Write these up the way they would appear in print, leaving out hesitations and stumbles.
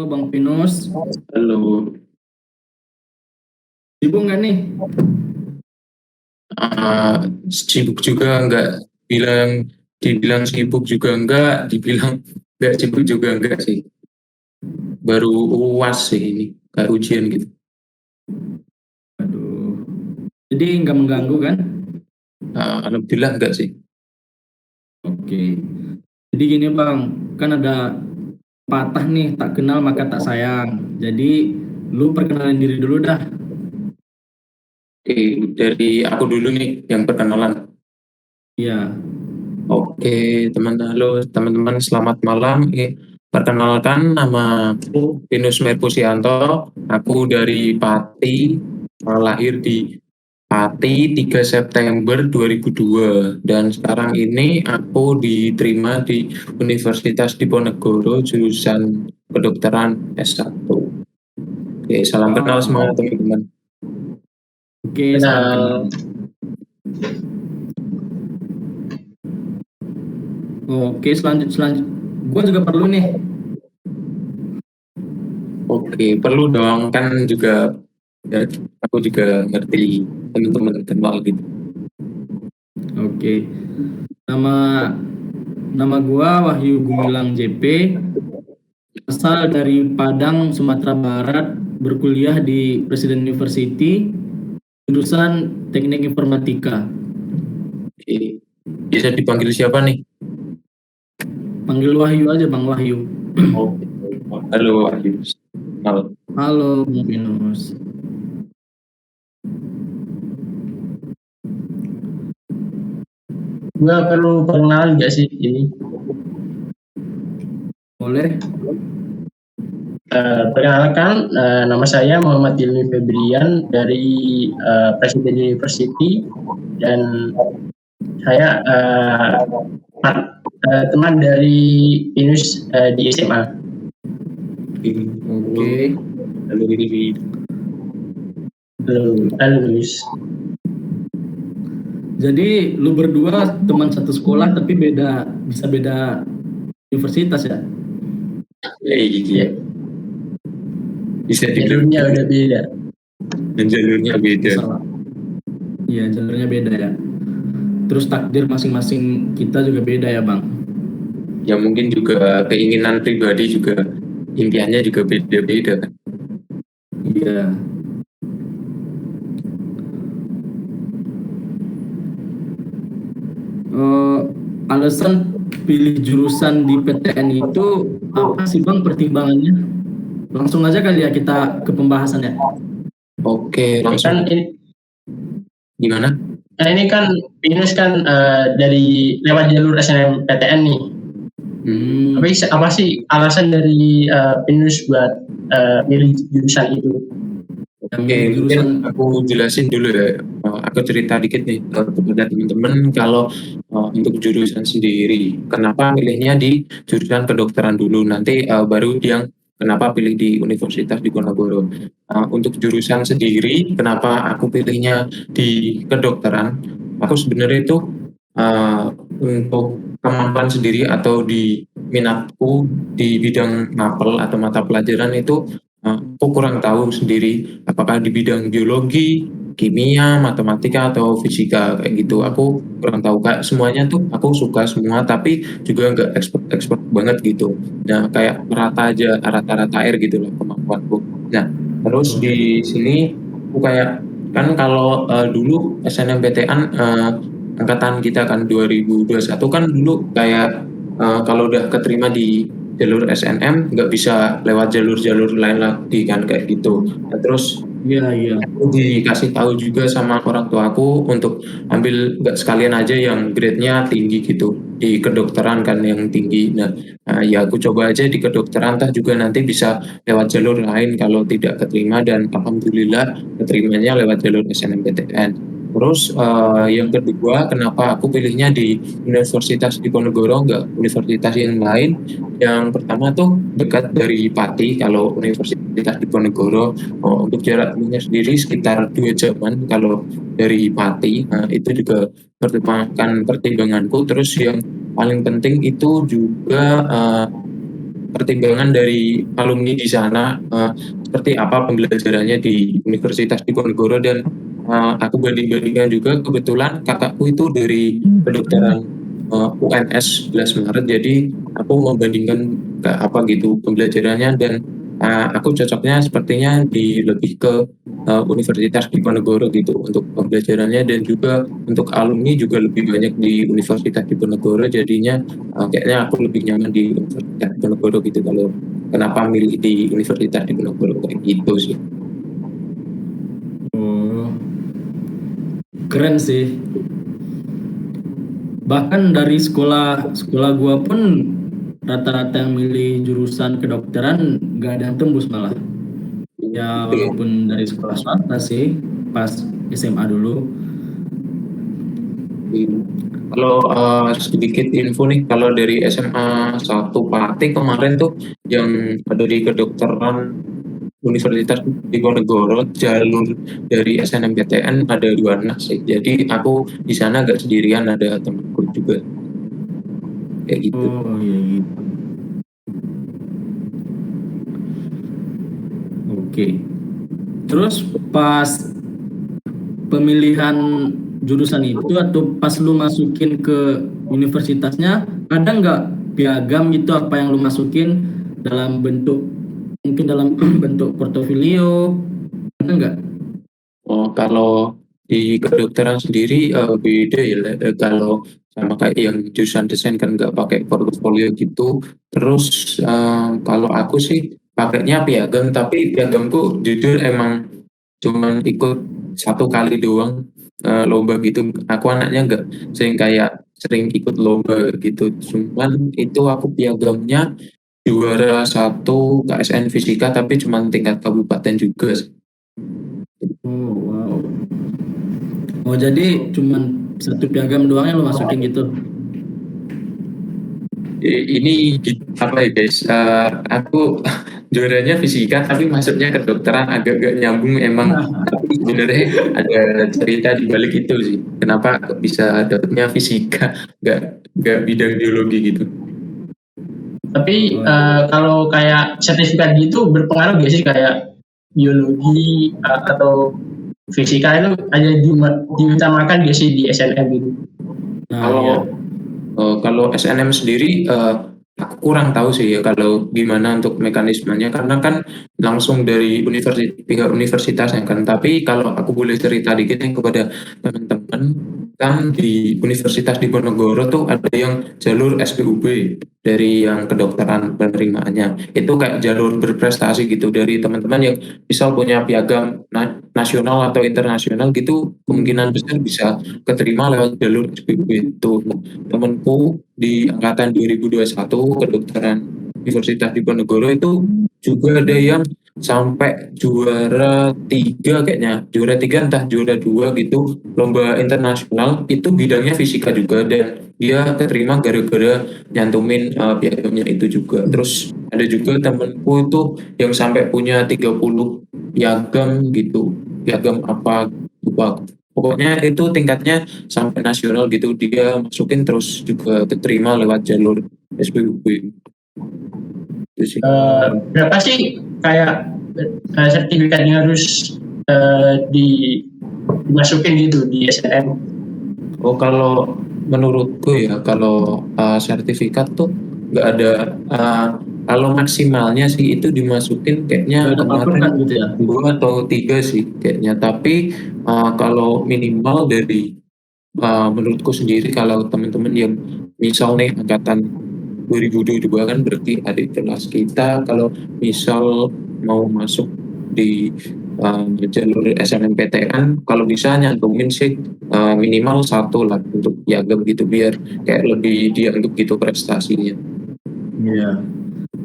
Bang Pinus, Halo, sibuk nggak nih? ah, sibuk juga enggak, dibilang sibuk juga enggak, dibilang enggak sibuk juga enggak sih. Baru UAS sih ini, kayak ujian gitu. Aduh, jadi nggak mengganggu kan? Alhamdulillah enggak sih. Oke, jadi gini Bang, kan ada patah nih, tak kenal maka tak sayang. Jadi lu perkenalan diri dulu dah. Oke, dari aku dulu nih yang perkenalan. Iya, Oke, halo teman-teman, selamat malam. Perkenalkan, nama aku Pinus Merpusianto. Aku dari Pati, lahir di Pati 3 September 2002, dan sekarang ini aku diterima di Universitas Diponegoro jurusan kedokteran S1. Oke, salam kenal semua wow. teman-teman. Oke, salam kenal. Kenal. Oke, selanjut. Gua juga perlu nih. Oke, perlu dong, kan juga ya, aku juga ngerti teman-teman kenal gitu. Oke, nama nama gua Wahyu Gumilang JP, asal dari Padang, Sumatera Barat, berkuliah di Presiden University, jurusan Teknik Informatika. Oke, bisa dipanggil siapa nih? Panggil Wahyu aja Bang Wahyu. Oke, halo Ayu. Kenal. Halo Bang Pinus. Gua perlu perkenalan nggak sih ini? Boleh? Perkenalkan, nama saya Muhammad Ilmi Febrian dari Presiden University, dan saya teman dari Pinus di SMA. Oke. Halo Diri. Halo Luis. Jadi lu berdua teman satu sekolah tapi bisa beda universitas ya? Iya. Bisa dibilang Jalurnya udah beda. dan jalurnya beda. Salah. Iya, jalurnya beda ya. Terus takdir masing-masing kita juga beda ya Bang? Ya mungkin juga keinginan pribadi juga, impiannya juga beda-beda kan. Iya. Alasan pilih jurusan di PTN itu apa sih Bang pertimbangannya? Langsung aja kali ya kita ke pembahasannya. Oke, Kan langsung gimana? ini kan Pinus kan dari lewat jalur SNMPTN nih. Apa sih alasan dari Pinus buat milih jurusan itu? Oke, mungkin aku jelasin dulu ya. Aku cerita dikit nih kepada teman-teman kalau untuk jurusan sendiri, kenapa milihnya di jurusan kedokteran dulu, nanti baru yang kenapa pilih di Universitas Diponegoro. Untuk jurusan sendiri, kenapa aku pilihnya di kedokteran? Aku sebenarnya itu untuk kemampuan sendiri atau di minatku di bidang mapel atau mata pelajaran itu, aku kurang tahu sendiri apakah di bidang biologi, kimia, matematika, atau fisika kayak gitu. Aku kurang tahu, kayak semuanya tuh aku suka semua, tapi juga nggak expert banget gitu. Nah, kayak rata-rata air gitu loh kemampuanku. Nah, terus di sini aku kayak, kan kalau dulu SNMPTN, angkatan kita kan 2021 kan dulu kayak kalau udah keterima di jalur SNM nggak bisa lewat jalur-jalur lain lagi kan kayak gitu. Nah, terus Iya. aku dikasih tahu juga sama orang tua aku untuk ambil nggak sekalian aja yang grade-nya tinggi gitu di kedokteran kan yang tinggi. Nah, ya aku coba aja di kedokteran, tah juga nanti bisa lewat jalur lain kalau tidak keterima, dan alhamdulillah keterimanya lewat jalur SNMPTN. Terus yang kedua, kenapa aku pilihnya di Universitas Diponegoro nggak universitas yang lain? Yang pertama tuh dekat dari Pati. Kalau Universitas Diponegoro, untuk jarak tempuhnya sendiri sekitar 2 jaman kalau dari Pati. Nah, itu juga pertimbanganku. Terus yang paling penting itu juga pertimbangan dari alumni di sana, seperti apa pembelajarannya di Universitas Diponegoro, dan aku banding-bandingkan juga, kebetulan kakakku itu dari kedokteran UNS 11 Maret, jadi aku membandingkan ke apa gitu pembelajarannya, dan aku cocoknya sepertinya lebih ke Universitas Diponegoro gitu untuk pembelajarannya, dan juga untuk alumni juga lebih banyak di Universitas Diponegoro, jadinya kayaknya aku lebih nyaman di Universitas Diponegoro gitu. Kalau kenapa milih di Universitas Diponegoro kayak gitu sih. Oh, keren sih. Bahkan dari sekolah gua pun rata-rata yang milih jurusan kedokteran nggak ada yang tembus malah. Ya walaupun dari sekolah swasta sih pas SMA dulu. Kalau sedikit info nih, kalau dari SMA 1 Pati kemarin tuh yang ada di kedokteran Universitas Diponegoro, jalur dari SNMPTN ada 2 anak sih. Jadi aku di sana agak sendirian, ada temanku juga kayak gitu. Oh iya gitu. Oke. Terus pas pemilihan jurusan itu atau pas lu masukin ke universitasnya ada nggak piagam gitu apa yang lu masukin dalam bentuk mungkin dalam bentuk portofolio ada nggak? Oh, kalau di kedokteran sendiri beda ya. Kalau sama kayak yang jurusan desain kan nggak pakai portofolio gitu. Terus kalau aku sih pakainya piagam, tapi piagamku jujur emang cuman ikut 1 kali doang lomba gitu. Aku anaknya nggak sering ikut lomba gitu. Cuman itu aku piagamnya juara 1 KSN Fisika, tapi cuman tingkat kabupaten juga sih. Oh wow. Oh jadi cuman satu piagam doang yang lu masukin gitu? Ini apa ya guys? Aku juaranya fisika tapi masuknya kedokteran, agak gak nyambung emang. Tapi sebenarnya ada cerita di balik itu sih. Kenapa kok bisa dapetnya fisika, gak bidang biologi gitu. Tapi kalau kayak sertifikat gitu berpengaruh gak sih kayak biologi atau fisika itu aja diutamakan gak sih di SNM gitu? Nah Kalau iya. Kalau SNM sendiri, aku kurang tahu sih ya kalau gimana untuk mekanismenya, karena kan langsung dari pihak universitasnya kan. Tapi kalau aku boleh cerita dikit nih kepada teman-teman, kan di Universitas Diponegoro tuh ada yang jalur SPUB dari yang kedokteran penerimaannya. Itu kayak jalur berprestasi gitu dari teman-teman yang misal punya piagam nasional atau internasional gitu, kemungkinan besar bisa keterima lewat jalur SPUB itu. Temanku di angkatan 2021 kedokteran Universitas Diponegoro itu juga ada yang sampai juara 3 kayaknya, juara 3 entah juara 2 gitu, lomba internasional itu bidangnya fisika juga, dan dia keterima gara-gara nyantumin piagamnya itu juga. Terus ada juga temanku itu yang sampai punya 30 piagam gitu, piagam apa lupa. Pokoknya itu tingkatnya sampai nasional gitu, dia masukin terus juga keterima lewat jalur SPUB. Itu sih. Berapa sih kayak sertifikat yang harus dimasukin gitu di SNM? Oh, kalau menurutku ya, kalau sertifikat tuh nggak ada, kalau maksimalnya sih itu dimasukin kayaknya Nggak ada patokan kemarin gitu ya? 2 atau 3 sih kayaknya. Tapi kalau minimal dari menurutku sendiri, kalau teman-teman yang misal nih angkatan 2022 kan berarti adik kelas kita, kalau misal mau masuk di jalur SNMPTN, kalau bisa nyantumin sih minimal 1 lah untuk piagam gitu, biar kayak lebih dianggap gitu prestasinya. Iya.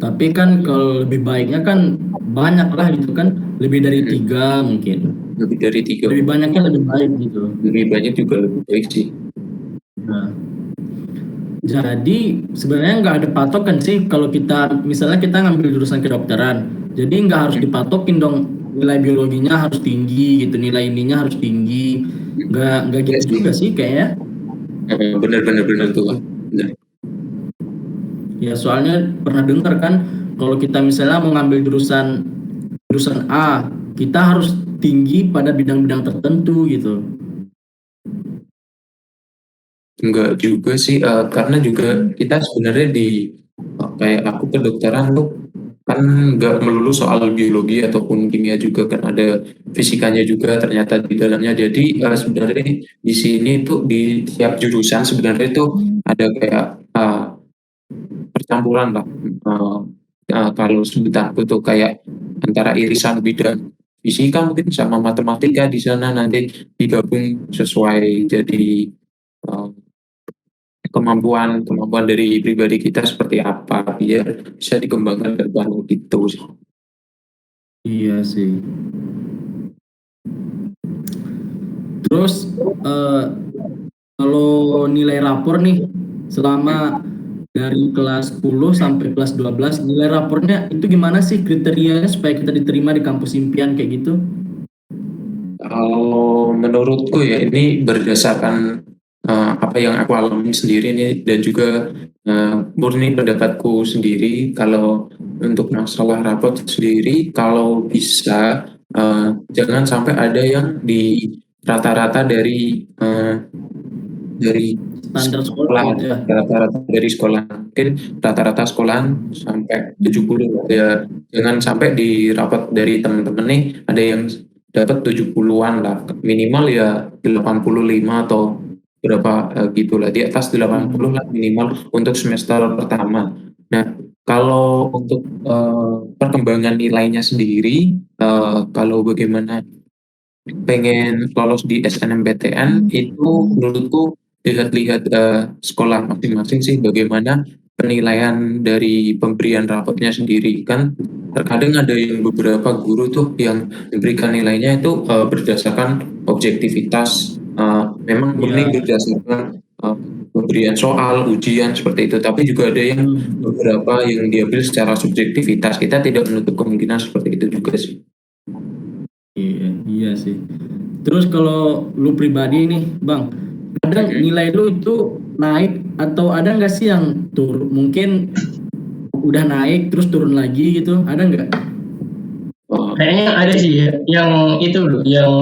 Tapi kan kalau lebih baiknya kan banyak lah gitu kan lebih dari 3 mungkin. Lebih dari 3, Lebih banyaknya lebih baik gitu. lebih banyak juga lebih baik sih. Nah, jadi sebenarnya nggak ada patokan sih kalau kita misalnya kita ngambil jurusan kedokteran. Jadi nggak harus dipatokin dong nilai biologinya harus tinggi gitu, nilai ininya harus tinggi. Nggak Ya gitu sih. juga sih kayaknya. Bener-bener tuh, Pak. Bener. Ya soalnya pernah dengar kan kalau kita misalnya mau ngambil jurusan jurusan A, kita harus tinggi pada bidang-bidang tertentu gitu. Enggak juga sih, karena juga kita sebenarnya kayak aku kedokteran tuh kan nggak melulu soal biologi ataupun kimia juga kan ada fisikanya juga ternyata di dalamnya. Jadi sebenarnya di sini tuh di tiap jurusan sebenarnya tuh ada kayak percampuran lah. Kalau sebentarku tuh kayak antara irisan bidang fisika mungkin sama matematika di sana nanti digabung sesuai jadi eh, kemampuan kemampuan dari pribadi kita seperti apa biar bisa dikembangkan ke depan gitu sih. Iya sih. Terus eh, kalau nilai rapor nih selama dari kelas 10 sampai kelas 12 nilai rapornya itu gimana sih kriterianya supaya kita diterima di kampus impian kayak gitu? Kalau menurutku ya ini berdasarkan apa yang aku alami sendiri nih dan juga murni pendapatku sendiri. Kalau untuk masalah rapot sendiri kalau bisa jangan sampai ada yang di rata-rata dari Standar sekolah sekolah, gitu ya. rata-rata dari sekolah mungkin rata-rata sekolahan sampai 70 ya, jangan sampai di rapat dari teman-teman nih ada yang dapat 70-an lah, minimal ya 85 atau berapa gitulah, di atas 80 lah minimal untuk semester pertama. Nah, kalau untuk perkembangan nilainya sendiri, kalau bagaimana pengen lolos di SNMPTN itu menurutku lihat-lihat sekolah masing-masing sih bagaimana penilaian dari pemberian rapotnya sendiri kan terkadang ada yang beberapa guru tuh yang memberikan nilainya itu berdasarkan objektivitas, memang murni Iya. berdasarkan pemberian soal ujian seperti itu, tapi juga ada yang beberapa yang diambil secara subjektivitas, kita tidak menutup kemungkinan seperti itu juga sih. Iya, iya sih. Terus kalau lu pribadi nih, Bang, kadang Mhm. nilai lu itu naik atau ada nggak sih yang turun? Mungkin udah naik terus turun lagi gitu, ada nggak? Oh, Kayaknya ada sih ya, yang itu loh, yang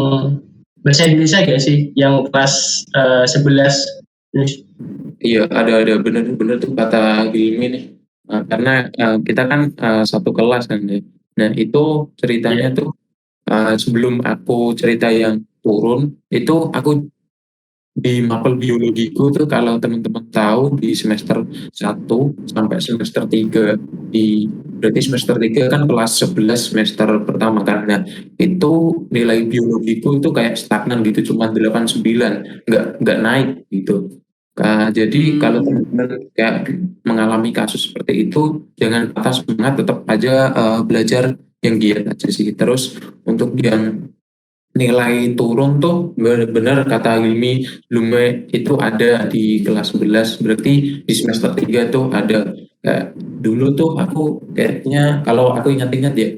bahasa Indonesia gak sih, yang kelas 11. iya, ada benar-benar tuh kata Hilmi nih. Karena kita kan satu kelas kan ya. Nah, itu ceritanya Ya, tuh sebelum aku cerita yang turun, itu aku di mapel biologiku tuh kalau teman-teman tahu di semester 1 sampai semester 3 berarti semester 3 kan kelas 11 semester pertama kan. Nah, itu nilai biologiku itu kayak stagnan gitu cuma 89, nggak naik gitu. Jadi kalau Hmm, teman-teman kayak mengalami kasus seperti itu, jangan patah semangat, tetap aja belajar yang giat aja sih. Terus untuk yang nilai turun tuh benar-benar kata Hilmi Lume itu ada di kelas 11, berarti di semester 3 tuh ada. Kayak dulu tuh aku kayaknya kalau aku ingat-ingat ya,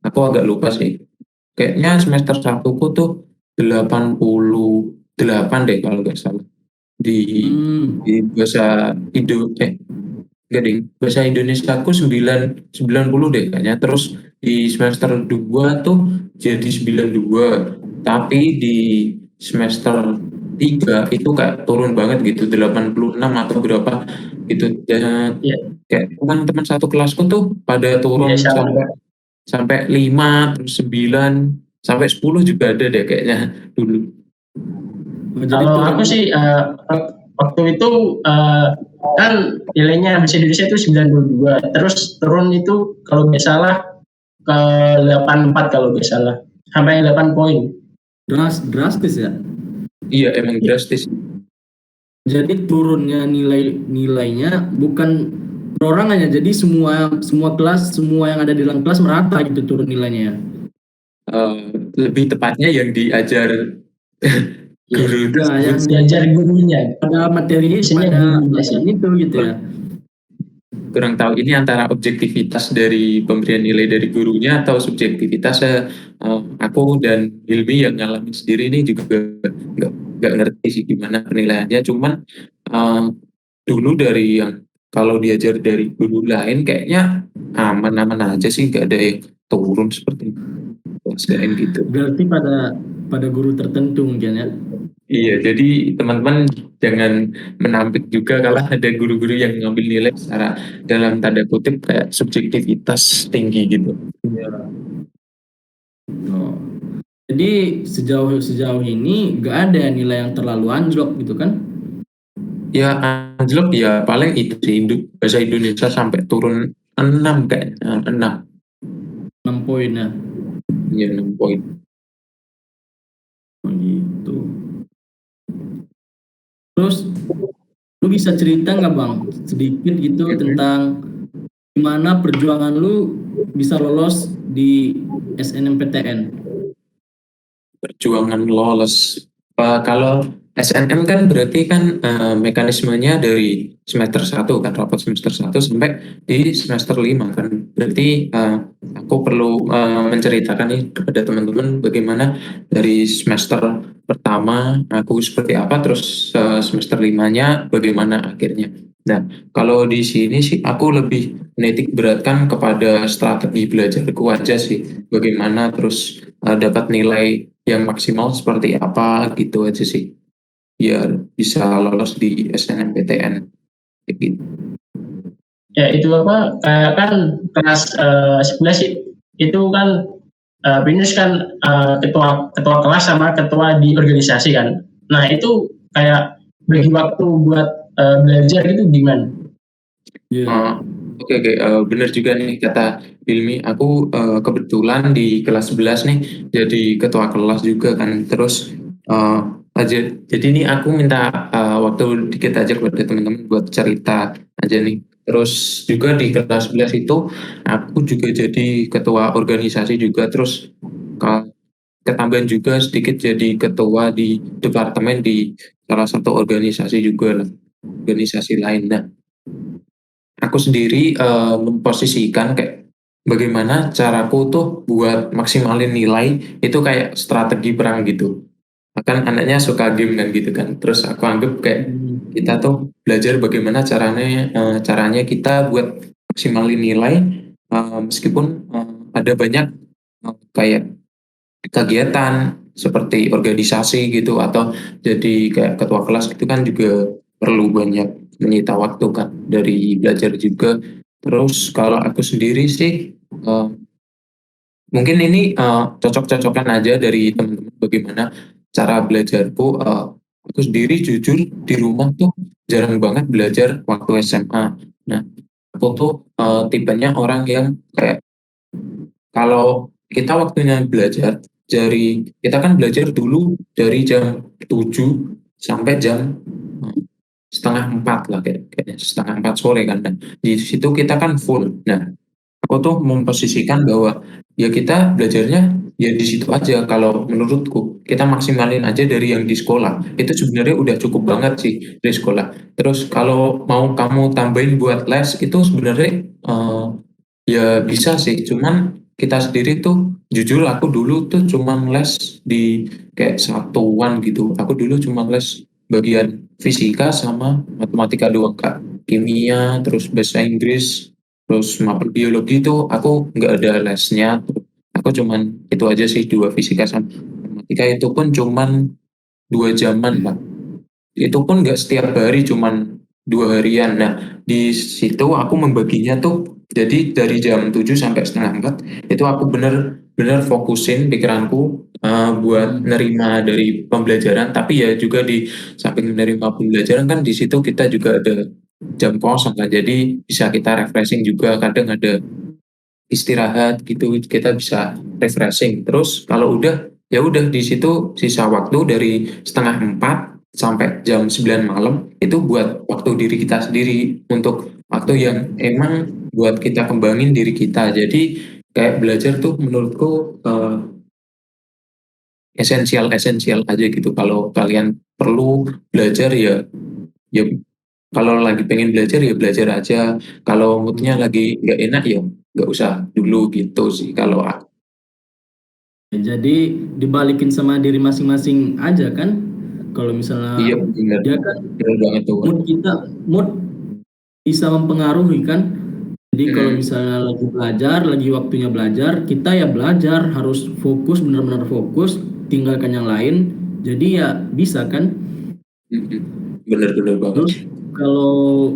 aku agak lupa sih. Kayaknya semester 1 ku tuh 88 deh kalau nggak salah. Di hmm. bahasa enggak deh, bahasa Indonesia aku 90 deh kayaknya. Terus di semester 2 tuh jadi 92. Tapi di semester 3 itu kayak turun banget gitu, 86 atau berapa gitu. Dan ya, kayak teman-teman satu kelasku tuh pada ya turun sama. sampai sampai 5, terus 9, sampai 10 juga ada deh kayaknya dulu. Oh, jadi Kalau turun. aku sih waktu itu kan nilainya bahasa Indonesia itu 92, terus turun itu kalau nggak salah ke 84 kalau nggak salah, sampai 8 poin. Drastis ya. Iya emang drastis. Jadi turunnya nilainya bukan perorangannya, jadi semua semua kelas, semua yang ada di dalam kelas merata gitu turun nilainya ya. eh, Lebih tepatnya yang diajar Ya, guru Ya, tersebut yang sih. diajar gurunya, pada materi biasanya pada gurunya sih. pelajaran itu gitu ya. Kurang tahu ini antara objektivitas dari pemberian nilai dari gurunya atau subjektivitas aku dan Hilmi yang ngalamin sendiri ini juga nggak ngerti sih gimana penilaiannya. Cuman eh, dulu dari yang kalau diajar dari guru lain kayaknya aman-aman aja sih, nggak ada yang turun seperti lain gitu. Berarti pada guru tertentu mungkin ya. Iya, jadi teman-teman jangan menampik juga kalau ada guru-guru yang ngambil nilai secara dalam tanda kutip kayak subjektivitas tinggi gitu. Oh. Jadi sejauh ini nggak ada nilai yang terlalu anjlok gitu kan? Ya anjlok ya paling itu sih bahasa Indonesia sampai turun 6 kayak 6 6 poin ya. ya 6 poin. Oh, gitu. Terus lu bisa cerita nggak bang sedikit gitu tentang gimana perjuangan lu bisa lolos di SNMPTN? Perjuangan lolos. Kalau SNM kan berarti kan mekanismenya dari semester 1 kan, rapat semester 1 sampai di semester 5 kan. Berarti aku perlu menceritakan nih kepada teman-teman bagaimana dari semester pertama aku seperti apa, terus semester 5-nya bagaimana akhirnya. Nah, kalau di sini sih aku lebih menitik beratkan kepada strategi belajarku aja sih. Bagaimana terus dapat nilai yang maksimal seperti apa gitu aja sih biar bisa lolos di SNMPTN kayak gitu. Ya itu apa kan kelas 11 itu kan Pinus kan ketua ketua kelas sama ketua di organisasi kan. Nah itu kayak bagi waktu buat belajar itu gimana? Iya. Oke, benar juga nih kata Hilmi. Aku kebetulan di kelas 11 nih jadi ketua kelas juga kan. Terus aja, jadi nih aku minta waktu dikit aja kepada teman-teman buat cerita aja nih. Terus juga di kelas 11 itu aku juga jadi ketua organisasi juga. Terus ke- ketambahan juga sedikit jadi ketua di departemen di salah satu organisasi juga lah, organisasi lain. Nah, aku sendiri memposisikan kayak bagaimana caraku tuh buat maksimalin nilai itu kayak strategi perang gitu. Kan anaknya suka game kan gitu kan. Terus aku anggap kayak kita tuh belajar bagaimana caranya kita buat maksimalin nilai meskipun ada banyak kayak kegiatan seperti organisasi gitu atau jadi kayak ketua kelas gitu kan juga perlu banyak menyita waktu kan dari belajar juga. Terus kalau aku sendiri sih mungkin ini cocok-cocokan aja dari teman-teman bagaimana cara belajarku. Aku sendiri jujur di rumah tuh jarang banget belajar waktu SMA. Nah, aku tuh tipenya orang yang kayak kalau kita waktunya belajar kita kan belajar dulu dari jam 7 sampai jam eh, setengah 4 lah kayaknya setengah 4 sore kan. Dan di situ kita kan full. Nah, aku tuh memposisikan bahwa ya kita belajarnya ya di situ aja. Kalau menurutku kita maksimalin aja dari yang di sekolah itu sebenarnya udah cukup banget sih dari sekolah. Terus kalau mau kamu tambahin buat les itu sebenarnya ya bisa sih, cuman kita sendiri tuh jujur aku dulu tuh cuman les di kayak satuan gitu. Aku dulu cuma les bagian fisika sama matematika doang Kak. Kimia, terus bahasa Inggris, terus maupun biologi itu aku nggak ada lesnya. Aku cuman itu aja sih, dua fisika sama matematika itu pun cuman 2 jaman Pak. Itu pun nggak setiap hari, cuman 2 harian. Nah, di situ aku membaginya tuh jadi dari jam 7 sampai setengah 4 itu aku bener-bener fokusin pikiranku buat nerima dari pembelajaran. Tapi ya juga di samping menerima pembelajaran kan di situ kita juga ada jam kosong kan, jadi bisa kita refreshing juga, kadang ada istirahat gitu kita bisa refreshing. Terus kalau udah ya udah di situ sisa waktu dari setengah 4 sampai jam 9 malam itu buat waktu diri kita sendiri, untuk waktu yang emang buat kita kembangin diri kita. Jadi kayak belajar tuh menurutku esensial aja gitu. Kalau kalian perlu belajar ya kalau lagi pengen belajar ya belajar aja. Kalau moodnya lagi nggak enak ya nggak usah dulu gitu sih kalau aku. Jadi dibalikin sama diri masing-masing aja kan. Kalau misalnya Iya benar, dia kan benar banget tuh. mood bisa mempengaruhi kan. Jadi kalau Hmm. misalnya lagi belajar, lagi waktunya belajar, kita ya belajar harus fokus, benar-benar fokus, tinggalkan yang lain. Jadi ya bisa kan. Bener-bener banget. Terus kalau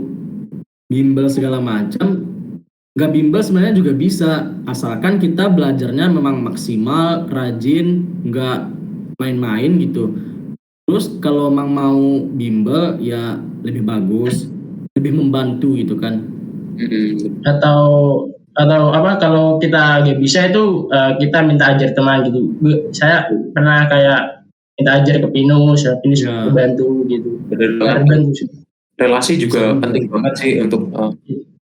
bimbel segala macam, nggak bimbel sebenarnya juga bisa, asalkan kita belajarnya memang maksimal, rajin, nggak main-main gitu. Terus kalau emang mau bimbel ya lebih bagus, lebih membantu gitu kan. Hmm. atau atau apa kalau kita nggak bisa itu kita minta ajar teman gitu. Saya pernah kayak minta ajar ke Pinus, ya Pinus Ya, bantu gitu. Bener Sangat banget. bantu sih. Relasi bisa juga juga. penting banget sih untuk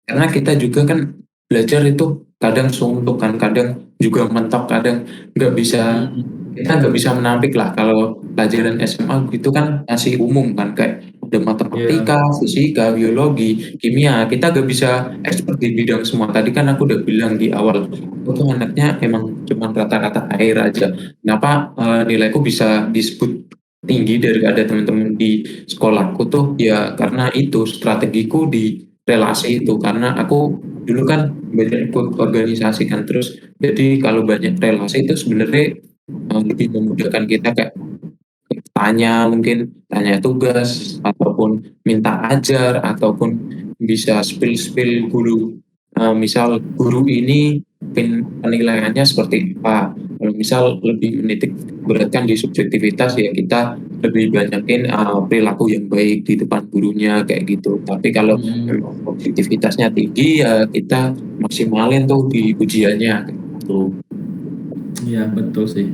karena kita juga kan belajar itu kadang suntuk kan, kadang juga mentok, kadang nggak bisa, kita nggak bisa menampik lah. Kalau pelajaran SMA gitu kan masih umum kan, kayak ada Ya, matematika, fisika, biologi, kimia, kita nggak bisa expert di bidang semua. Tadi kan aku udah bilang di awal, aku tuh anaknya emang cuma rata-rata air aja. Kenapa nilaiku bisa disebut tinggi daripada teman-teman di sekolahku tuh ya karena itu strategiku di relasi itu, karena aku dulu kan banyak ikut organisasi kan, terus jadi kalau banyak relasi itu sebenarnya lebih memudahkan kita, kayak tanya, mungkin tanya tugas ataupun minta ajar ataupun bisa spill-spill guru. Misal guru ini penilaiannya seperti apa, kalau misal lebih menitik beratkan di subjektivitas ya kita lebih banyakin perilaku yang baik di depan gurunya kayak gitu. Tapi kalau memang objektivitasnya tinggi ya kita maksimalin tuh di ujiannya kayak gitu. ya betul sih.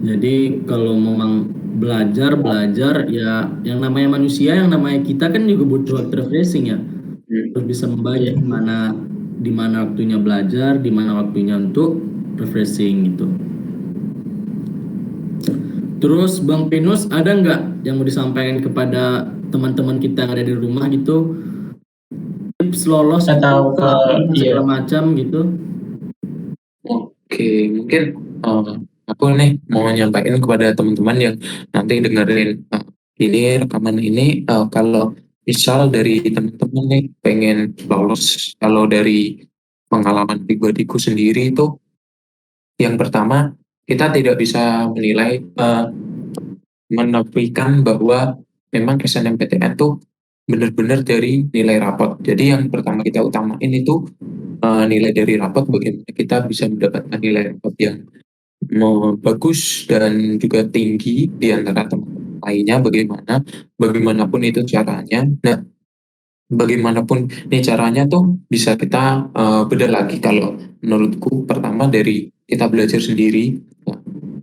Jadi kalau memang belajar belajar ya, yang namanya manusia, yang namanya kita kan juga butuh waktu refreshing ya. Hmm. Terus bisa membagi Iya. di mana waktunya belajar, di mana waktunya untuk refreshing gitu. Terus Bang Pinus ada nggak yang mau disampaikan kepada teman-teman kita yang ada di rumah gitu, tips lolos Atau gitu, ke iya segala macam gitu? Oke, mungkin eh, aku nih mau nyampaikan kepada teman-teman yang nanti dengerin ini rekaman ini, kalau misal dari teman-teman nih pengen lolos, kalau dari pengalaman pribadiku sendiri itu, yang pertama kita tidak bisa menilai menafikan bahwa memang SNMPTN tuh benar-benar dari nilai rapot. Jadi yang pertama kita utamain itu nilai dari rapot, bagaimana kita bisa mendapatkan nilai rapot yang bagus dan juga tinggi di antara teman lainnya, bagaimanapun itu caranya. Nah, bagaimanapun ini caranya tuh bisa kita bedah lagi. Kalau menurutku pertama dari kita belajar sendiri. Nah,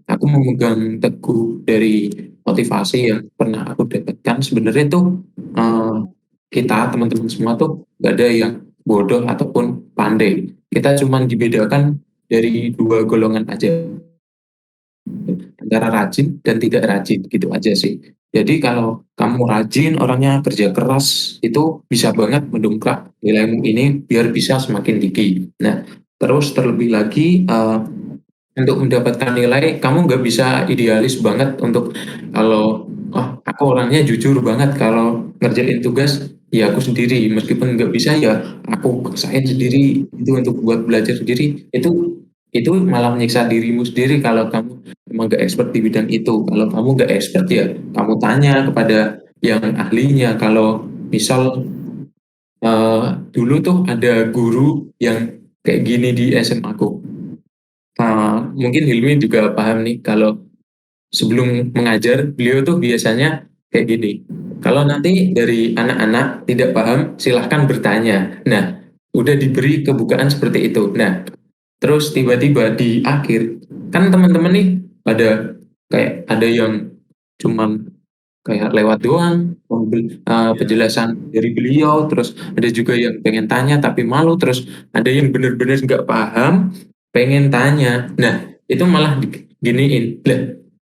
aku memegang teguh dari motivasi yang pernah aku dapatkan, sebenarnya tuh eh, kita teman-teman semua tuh gak ada yang bodoh ataupun pandai. Kita cuma dibedakan dari dua golongan aja, antara rajin dan tidak rajin, gitu aja sih. Jadi kalau kamu rajin, orangnya kerja keras, itu bisa banget mendongkrak nilaimu ini biar bisa semakin tinggi. Nah, terus terlebih lagi untuk mendapatkan nilai, kamu nggak bisa idealis banget untuk kalau aku orangnya jujur banget kalau ngerjain tugas ya aku sendiri, meskipun nggak bisa ya aku paksain sendiri itu untuk buat belajar sendiri, itu malah menyiksa dirimu sendiri kalau kamu emang nggak expert di bidang itu. Kalau kamu nggak expert ya kamu tanya kepada yang ahlinya. Kalau misal dulu tuh ada guru yang kayak gini di SMA aku. Mungkin Hilmi juga paham nih, kalau sebelum mengajar beliau tuh biasanya kayak gini. Kalau nanti dari anak-anak tidak paham, silahkan bertanya. Nah, udah diberi kebukaan seperti itu. Nah, terus tiba-tiba di akhir, kan teman-teman nih pada kayak ada yang cuman kayak lewat doang Ya, penjelasan dari beliau, terus ada juga yang pengen tanya tapi malu, terus ada yang bener-bener nggak paham pengen tanya. Nah, itu malah giniin lah,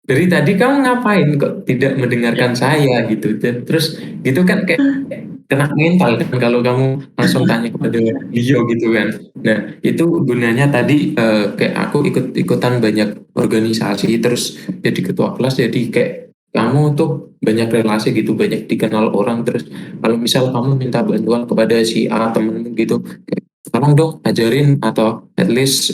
dari tadi kamu ngapain kok tidak mendengarkan saya gitu. Dan terus gitu kan kayak kena mental kan kalau kamu langsung tanya kepada beliau gitu kan. Nah, itu gunanya tadi kayak aku ikut-ikutan banyak organisasi, terus jadi ketua kelas, jadi kayak kamu tuh banyak relasi gitu, banyak dikenal orang, terus kalau misal kamu minta bantuan kepada si A temenmu gitu, kayak, tolong dong ajarin atau at least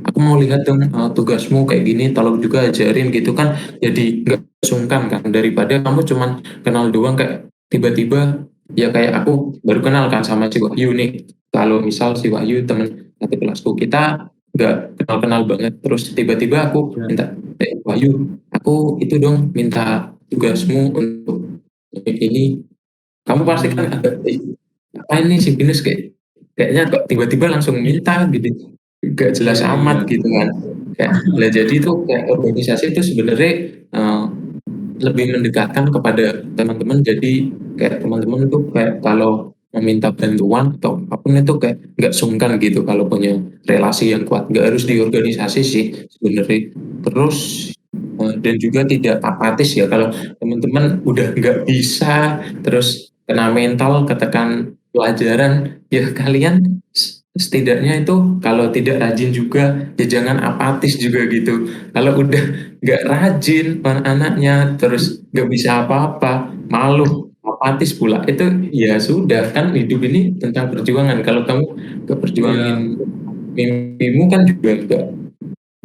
aku mau lihat dong tugasmu kayak gini, tolong juga ajarin gitu kan, jadi nggak sungkan kan daripada kamu cuman kenal doang kayak tiba-tiba ya kayak aku baru kenal kan sama si Wahyu nih. Kalau misal si Wahyu temen satu kelasku, kita nggak kenal-kenal banget, terus tiba-tiba aku Ya. minta, Wahyu, aku itu dong minta tugasmu untuk ini, kamu pasti kan agak apa ini si Binus kayaknya kok tiba-tiba langsung minta gitu, gak jelas Iya, iya. amat gitu kan. Kayak lah, jadi tuh kayak organisasi itu sebenarnya eh, lebih mendekatkan kepada teman-teman. Jadi kayak teman-teman tuh kayak kalau meminta bantuan atau apapun itu kayak nggak sungkan gitu kalau punya relasi yang kuat. Nggak harus di organisasi sih sebenarnya. Terus dan juga tidak apatis ya kalau teman-teman udah nggak bisa, terus kena mental, ketekan pelajaran, ya kalian setidaknya itu kalau tidak rajin juga ya jangan apatis juga gitu. Kalau udah nggak rajin anaknya, terus nggak bisa apa-apa, malu, apatis pula, itu ya sudah kan, hidup ini tentang perjuangan. Kalau kamu nggak perjuangin Iya. mimpimu kan juga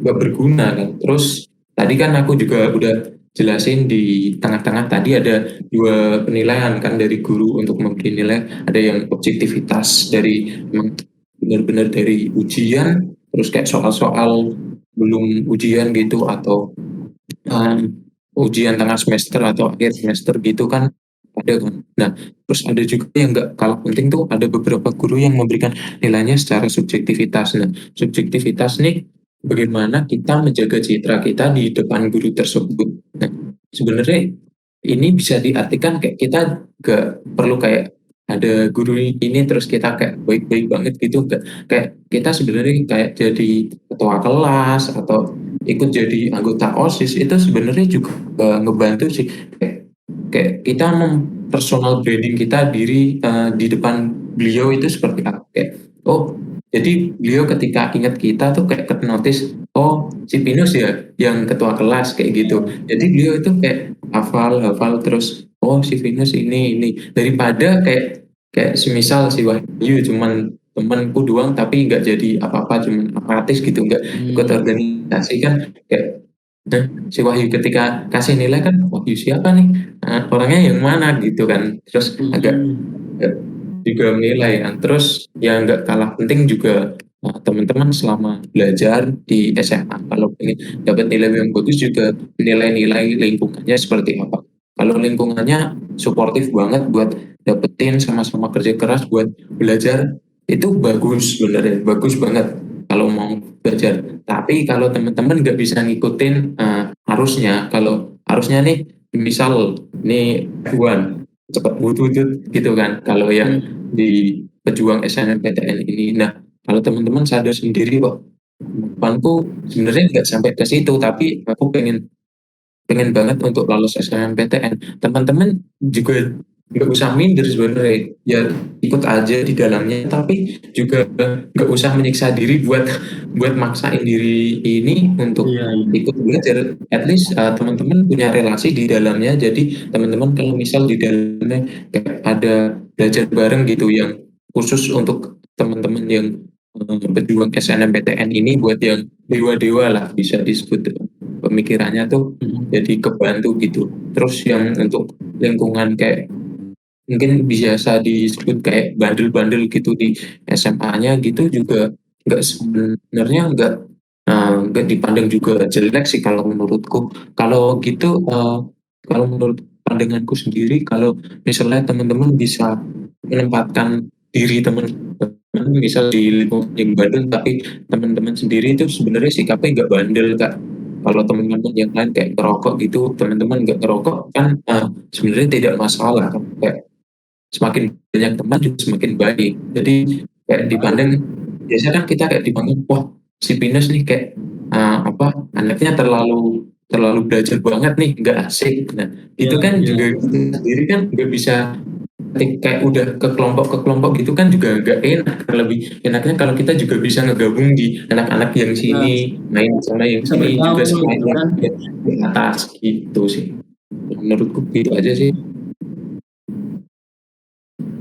nggak berguna kan. Terus tadi kan aku juga udah jelasin di tengah-tengah tadi ada dua penilaian kan dari guru untuk memberi nilai. Ada yang objektivitas dari emang benar-benar dari ujian, terus kayak soal-soal belum ujian gitu, atau um, ujian tengah semester atau akhir semester gitu kan ada kan. Nah, terus ada juga yang nggak kalah penting tuh, ada beberapa guru yang memberikan nilainya secara subjektivitas. Nah, subjektivitas nih bagaimana kita menjaga citra kita di depan guru tersebut. Nah, sebenarnya ini bisa diartikan kayak kita nggak perlu kayak ada guru ini terus kita kayak baik-baik banget gitu, nggak, kayak kita sebenarnya kayak jadi ketua kelas atau ikut jadi anggota OSIS itu sebenarnya juga ngebantu sih. Kayak kita personal branding kita diri di depan beliau itu seperti apa, kayak oh jadi beliau ketika ingat kita tuh kayak notice, oh si Pinus ya yang ketua kelas kayak gitu, jadi beliau itu kayak hafal hafal terus, oh si Pinus ini daripada kayak kayak semisal si Wahyu cuman temanku doang tapi nggak jadi apa-apa, cuman apatis gitu, nggak ikut organisasi kan. Kayak nah, si Wahyu ketika kasih nilai kan, Wahyu siapa nih? Nah, orangnya yang mana gitu kan. Terus agak juga menilai kan. Terus yang nggak kalah penting juga teman-teman selama belajar di SMA, kalau ingin dapat nilai yang bagus juga nilai-nilai lingkungannya seperti apa. Kalau lingkungannya suportif banget buat dapetin sama-sama kerja keras buat belajar, itu bagus, sebenarnya bagus banget kalau mau belajar. Tapi kalau teman-teman nggak bisa ngikutin arusnya, kalau arusnya nih misal nih Juan cepat butuh gitu kan, kalau yang di pejuang SNMPTN ini. Nah, kalau teman-teman sadar sendiri kok, kemampuanku sebenarnya nggak sampai ke situ, tapi aku pengen pengen banget untuk lolos SNMPTN. Teman-teman juga nggak usah minder sebenarnya, ya ikut aja di dalamnya, tapi juga nggak usah menyiksa diri buat buat maksain diri ini untuk Iya, iya. ikut belajar. At least teman-teman punya relasi di dalamnya, jadi teman-teman kalau misal di dalamnya kayak ada belajar bareng gitu yang khusus untuk teman-teman yang pejuang SNMPTN ini, buat yang dewa-dewa lah bisa disebut, pemikirannya tuh jadi kebantu gitu. Terus yang untuk lingkungan kayak mungkin biasa disebut kayak bandel-bandel gitu di SMA-nya gitu juga nggak, sebenarnya nggak dipandang juga jelek sih kalau menurutku. Kalau gitu kalau menurut pandanganku sendiri, kalau misalnya teman-teman bisa menempatkan diri teman-teman misal di lingkungan yang bandel, tapi teman-teman sendiri itu sebenarnya sikapnya nggak bandel kak. Kalau teman-teman yang lain kayak ngerokok gitu, teman-teman nggak ngerokok kan sebenarnya tidak masalah kan. Kayak semakin banyak teman juga semakin baik. Jadi kayak dipandang, biasanya kan kita kayak dipandang, wah si Pinus nih kayak apa anaknya terlalu terlalu belajar banget nih, nggak asik. Nah Iya, itu kan iya. juga kita sendiri kan nggak bisa, kayak udah ke kelompok gitu kan juga nggak enak. Lebih enaknya kalau kita juga bisa ngegabung di anak-anak yang Iya, sini, main sama yang bisa sini juga bergaul sama gitu yang kan. di atas gitu sih. menurutku gitu aja sih.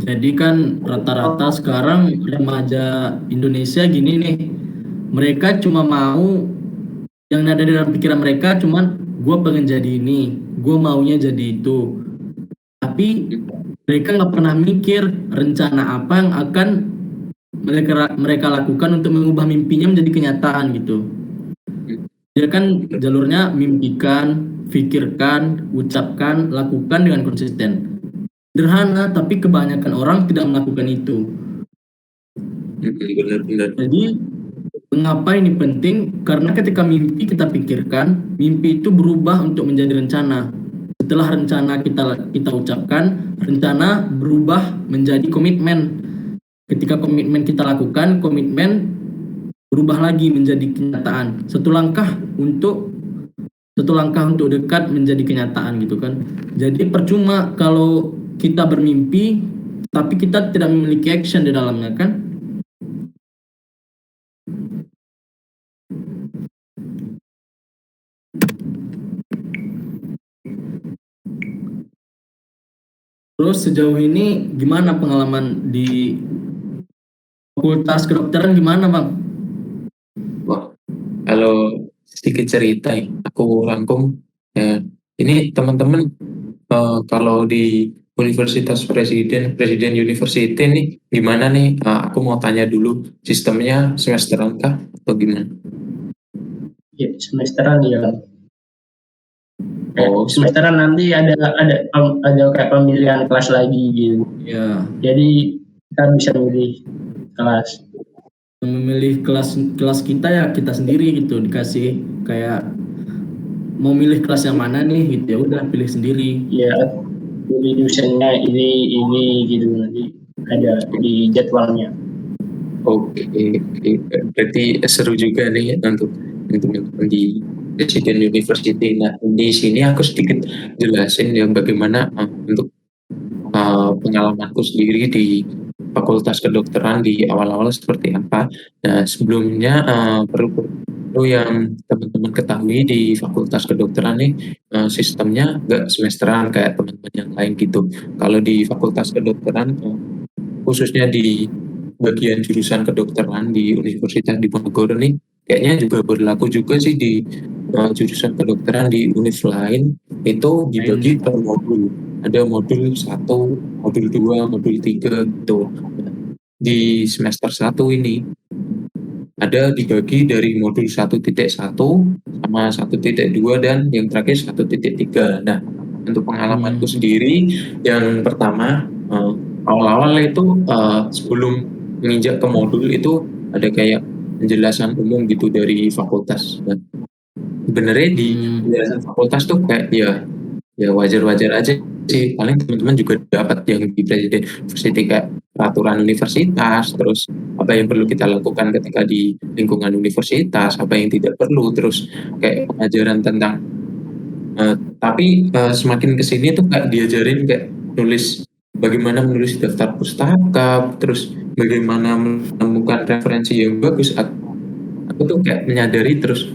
Jadi kan rata-rata sekarang remaja Indonesia gini nih, mereka cuma mau yang ada di dalam pikiran mereka cuman gue pengen jadi ini, gue maunya jadi itu. Tapi mereka nggak pernah mikir rencana apa yang akan mereka lakukan untuk mengubah mimpinya menjadi kenyataan gitu. Dia kan jalurnya mimpikan, pikirkan, ucapkan, lakukan dengan konsisten. Sederhana, tapi kebanyakan orang tidak melakukan itu. Benar-benar. Jadi mengapa ini penting? Karena ketika mimpi kita pikirkan, mimpi itu berubah untuk menjadi rencana. Setelah rencana kita ucapkan, rencana berubah menjadi komitmen. Ketika komitmen kita lakukan, komitmen berubah lagi menjadi kenyataan. Satu langkah untuk dekat menjadi kenyataan gitu kan. Jadi percuma kalau kita bermimpi tapi kita tidak memiliki action di dalamnya kan. Terus sejauh ini gimana pengalaman di Fakultas Kedokteran gimana Bang? Wah, kalau sedikit cerita ya, aku rangkum ya. Ini teman-teman kalau di Universitas Presiden University nih gimana nih? Aku mau tanya dulu, sistemnya semesteran kah atau gimana? Ya, semesteran ya. Oh, Semesteran nanti ada kayak pemilihan kelas lagi gitu. Ya, Jadi kita bisa milih kelas. memilih kelas kita ya kita sendiri gitu, dikasih kayak mau milih kelas yang mana nih gitu, ya udah pilih sendiri. Ya, pilih dosennya ini gitu nanti ada di jadwalnya. oke. Berarti seru juga nih ya untuk teman-teman di Presiden University. Nah, di sini aku sedikit jelasin ya bagaimana untuk pengalamanku sendiri di Fakultas Kedokteran di awal-awal seperti apa. Nah, sebelumnya perlu yang teman-teman ketahui di Fakultas Kedokteran nih sistemnya nggak semesteran kayak teman-teman yang lain gitu. Kalau di Fakultas Kedokteran khususnya di bagian jurusan kedokteran di Universitas Diponegoro nih kayaknya juga berlaku juga sih di jurusan kedokteran di univ lain itu dibagi per modul. Ada modul 1, modul 2, modul 3 gitu. Di semester 1 ini ada dibagi dari modul 1.1 sama 1.2 dan yang terakhir 1.3. Nah, untuk pengalamanku sendiri yang pertama awal-awal itu sebelum menginjak ke modul itu ada kayak penjelasan umum gitu dari fakultas. Nah, sebenarnya di penjelasan fakultas tuh kayak ya wajar-wajar aja sih. Paling teman-teman juga dapat yang di Presiden University kayak peraturan universitas, terus apa yang perlu kita lakukan ketika di lingkungan universitas, apa yang tidak perlu, terus kayak pengajaran tentang tapi semakin kesini tuh kayak diajarin kayak bagaimana menulis daftar pustaka, terus bagaimana menemukan referensi yang bagus. Aku tuh kayak menyadari terus,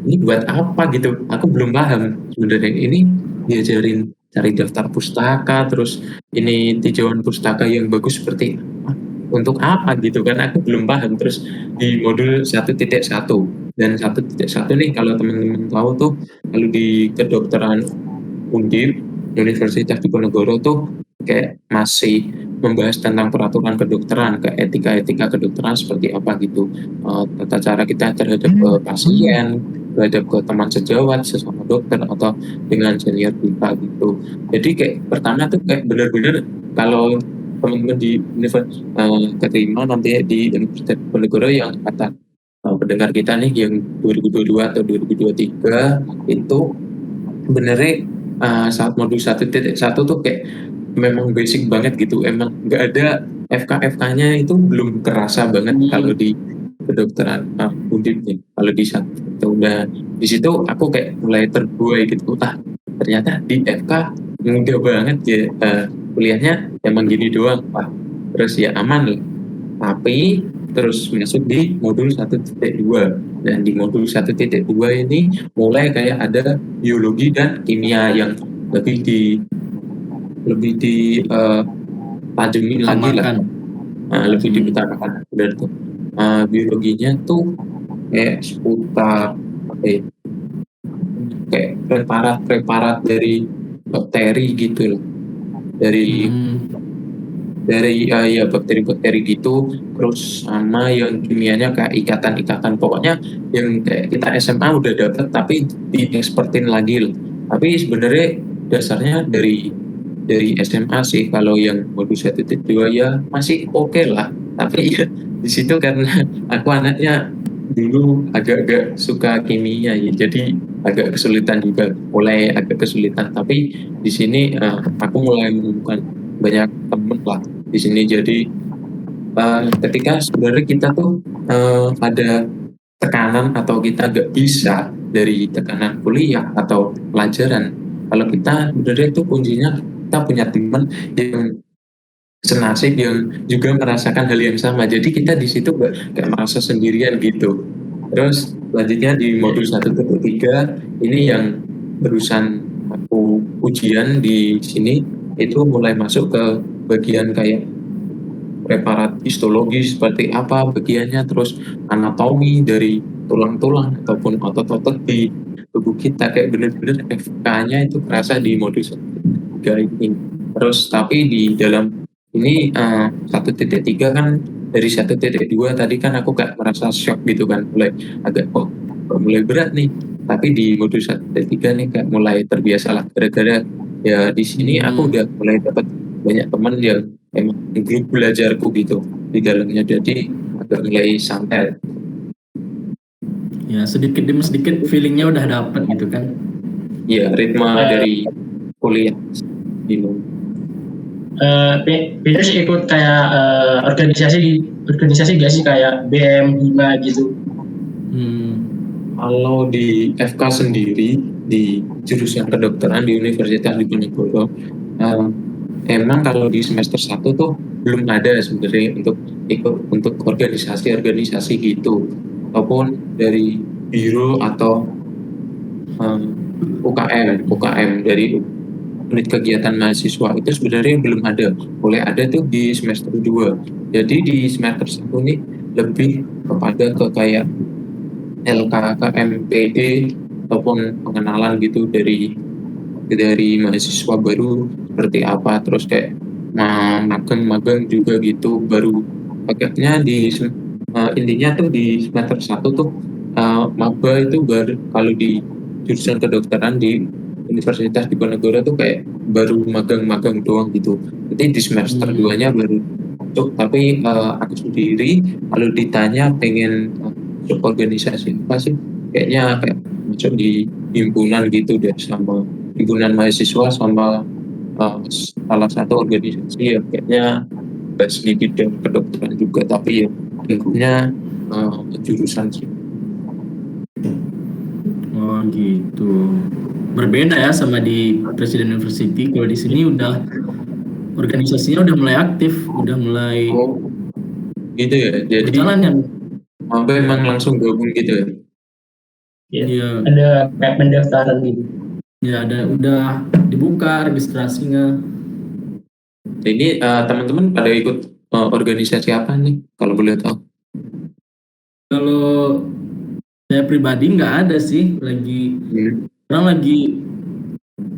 ini buat apa gitu? Aku belum paham sebenarnya ini diajarin cari daftar pustaka, terus ini tinjauan pustaka yang bagus seperti apa? Untuk apa gitu kan? Aku belum paham. Terus di modul 1.1 dan 1.1 nih kalau teman-teman tahu tuh kalau di kedokteran Undip Universitas Diponegoro tuh kayak masih membahas tentang peraturan kedokteran, ke etika-etika kedokteran seperti apa gitu, tata cara kita terhadap pasien, terhadap ke teman sejawat, sesama dokter atau dengan senior kita gitu. Jadi kayak pertama tuh kayak benar-benar kalau teman-teman di keterima nanti di Universitas Diponegoro yang kata pendengar kita nih yang 2022 atau 2023 itu sebenarnya saat modul 1.1 tuh kayak memang basic banget gitu, emang nggak ada FK-FK-nya itu belum kerasa banget kalau di kedokteran Undip nih. Kalau di satu udah di situ aku kayak mulai terbuai gitu, ternyata di FK mudah banget ya kuliahnya emang gini doang, terus ya aman lah. Tapi terus masuk di modul 1.2 dan di modul 1.2 ini mulai kayak ada biologi dan kimia yang lebih di tajemin lagi lah. Utamakan. Lebih diutamakan. Benar tuh. Biologinya tuh kayak seputar kayak preparat dari bakteri gitu loh, dari ya bakteri-bakteri gitu, terus sama yang kimianya kayak ikatan-ikatan, pokoknya yang kayak kita SMA udah dapat tapi diekspertin lagi loh. Tapi sebenarnya dasarnya dari SMA sih. Kalau yang modus 1.2 ya masih oke lah, tapi ya di situ karena aku anaknya dulu agak-agak suka kimia ya, jadi agak kesulitan juga, mulai agak kesulitan. Tapi di sini aku mulai menemukan banyak temen lah di sini. Jadi ketika sebenarnya kita tuh ada tekanan atau kita nggak bisa dari tekanan kuliah atau pelajaran, kalau kita sebenarnya itu kuncinya kita punya teman yang senasib, yang juga merasakan hal yang sama. Jadi kita di situ nggak merasa sendirian gitu. Terus selanjutnya di modul 1.3 ini yang barusan aku ujian di sini, itu mulai masuk ke bagian kayak preparat histologi seperti apa bagiannya, terus anatomi dari tulang-tulang ataupun otot-otot di tubuh kita, kayak bener-bener FK-nya itu kerasa di modul 1.3 ini. Terus tapi di dalam ini 1.3 kan, dari 1.2 tadi kan aku gak merasa shock gitu kan, mulai agak kok mulai berat nih. Tapi di modul 1.3 nih kayak mulai terbiasa lah, gara-gara ya di sini aku udah mulai dapat banyak teman yang emang grup belajarku gitu di dalamnya, jadi agak mulai santai. Ya sedikit demi sedikit feelingnya udah dapet gitu kan. Ya ritme dari kuliah gitu. Petrus ikut kayak organisasi gak sih, kayak BM, HIMA gitu? Kalau di FK sendiri di jurusan kedokteran di Universitas Diponegoro, emang kalau di semester 1 tuh belum ada sebenarnya untuk ikut untuk organisasi-organisasi gitu, ataupun dari biro atau UKM dari unit kegiatan mahasiswa itu sebenarnya belum ada. Boleh ada tuh di semester 2. Jadi di semester 1 ini lebih kepada ke kayak LKKMPD ataupun pengenalan gitu dari mahasiswa baru seperti apa, terus kayak magang juga gitu. Baru agaknya intinya tuh di semester 1 tuh maba itu baru, kalau di jurusan kedokteran di Universitas Diponegoro tuh kayak baru magang-magang doang gitu. Nanti di semester 2-nya baru masuk. Tapi aku sendiri kalau ditanya pengen masuk organisasi apa sih, kayaknya kayak masuk di himpunan gitu deh, sama himpunan mahasiswa, sama salah satu organisasi ya kayaknya sedikit dan kedokteran juga, tapi ya lingkupnya jurusan sih. Oh gitu. Berbeda ya sama di Presiden University. Kalau di sini udah organisasinya udah mulai aktif, udah mulai gitu ya. Jadi berjalan ya. maba emang langsung gabung gitu ya. Iya. Ada kayak pendaftaran gitu. Ya udah dibuka registrasinya. Jadi teman-teman pada ikut organisasi apa nih kalau boleh tahu? Kalau saya pribadi nggak ada sih, orang lagi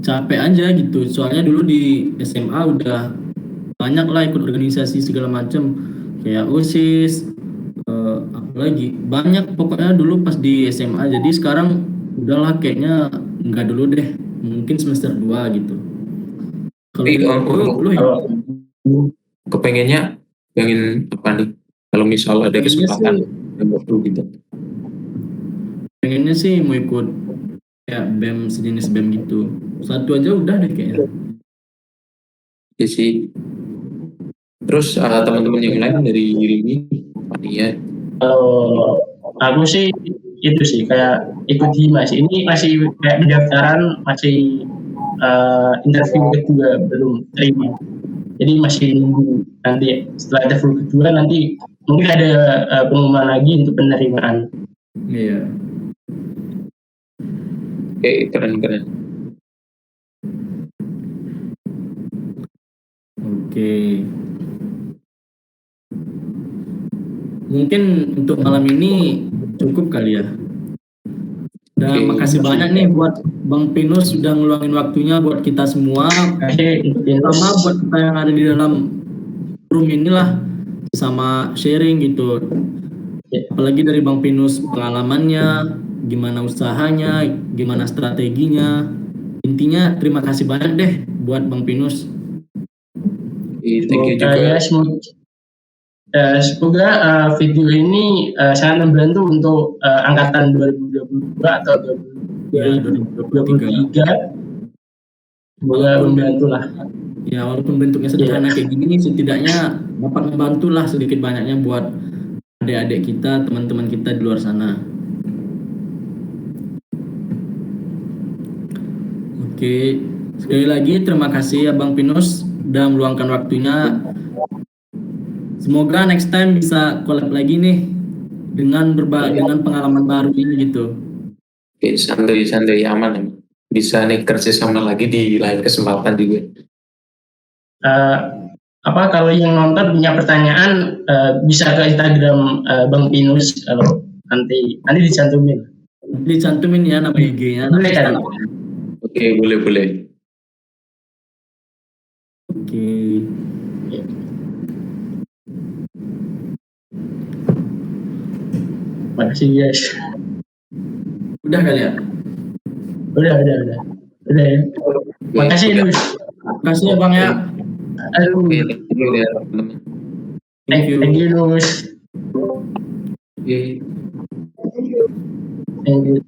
capek aja gitu. Soalnya dulu di SMA udah banyak lah ikut organisasi segala macam, kayak OSIS, apalagi banyak pokoknya dulu pas di SMA. Jadi sekarang udahlah kayaknya nggak dulu deh, mungkin semester 2 gitu. Kalau lu kepengennya pengen apa nih kalau misal ada kesempatan waktu gitu? Pengennya sih mau ikut kayak BEM, sejenis BEM gitu. Satu aja udah deh kayaknya. Ya sih. Terus teman-teman yang lain dari Rimi, Pania? Kalau aku sih itu sih kayak ikut HIMA sih. Ini masih kayak pendaftaran, masih interview kedua belum terima. Jadi masih nunggu nanti setelah interview kedua nanti mungkin ada pengumuman lagi untuk penerimaan. Iya. Oke, keren. Oke. Mungkin untuk malam ini cukup kali ya. Dan Oke. makasih banyak nih buat Bang Pinus sudah ngeluangin waktunya buat kita semua. Oke, Terutama buat kita yang ada di dalam room inilah sama sharing gitu. Ya. Apalagi dari Bang Pinus pengalamannya, gimana usahanya, gimana strateginya. Intinya terima kasih banyak deh buat Bang Pinus. Thank you juga. Ya, semoga video ini sangat membantu untuk angkatan 2022 atau 2023. Semoga membantu lah. Ya walaupun bentuknya sederhana kayak gini, setidaknya dapat membantu lah sedikit banyaknya buat adik-adik kita, teman-teman kita di luar sana. Oke, sekali lagi terima kasih ya Bang Pinus udah meluangkan waktunya. Semoga next time bisa collab lagi nih dengan dengan pengalaman baru ini gitu. Oke, santai aman. Bisa nih kerja sama lagi di lain kesempatan juga. Kalau yang nonton punya pertanyaan bisa ke Instagram Bang Pinus, kalau nanti dicantumin. Dicantumin ya nama IG-nya. Boleh kan? Oke, boleh. Oke. Makasih guys. Udah kali ya? Udah ya. Makasih Nus. Makasih ya Bang ya. Aduh. Oke, thank you ya teman-teman. Thank you. Thank you Nus. Oke. Thank you.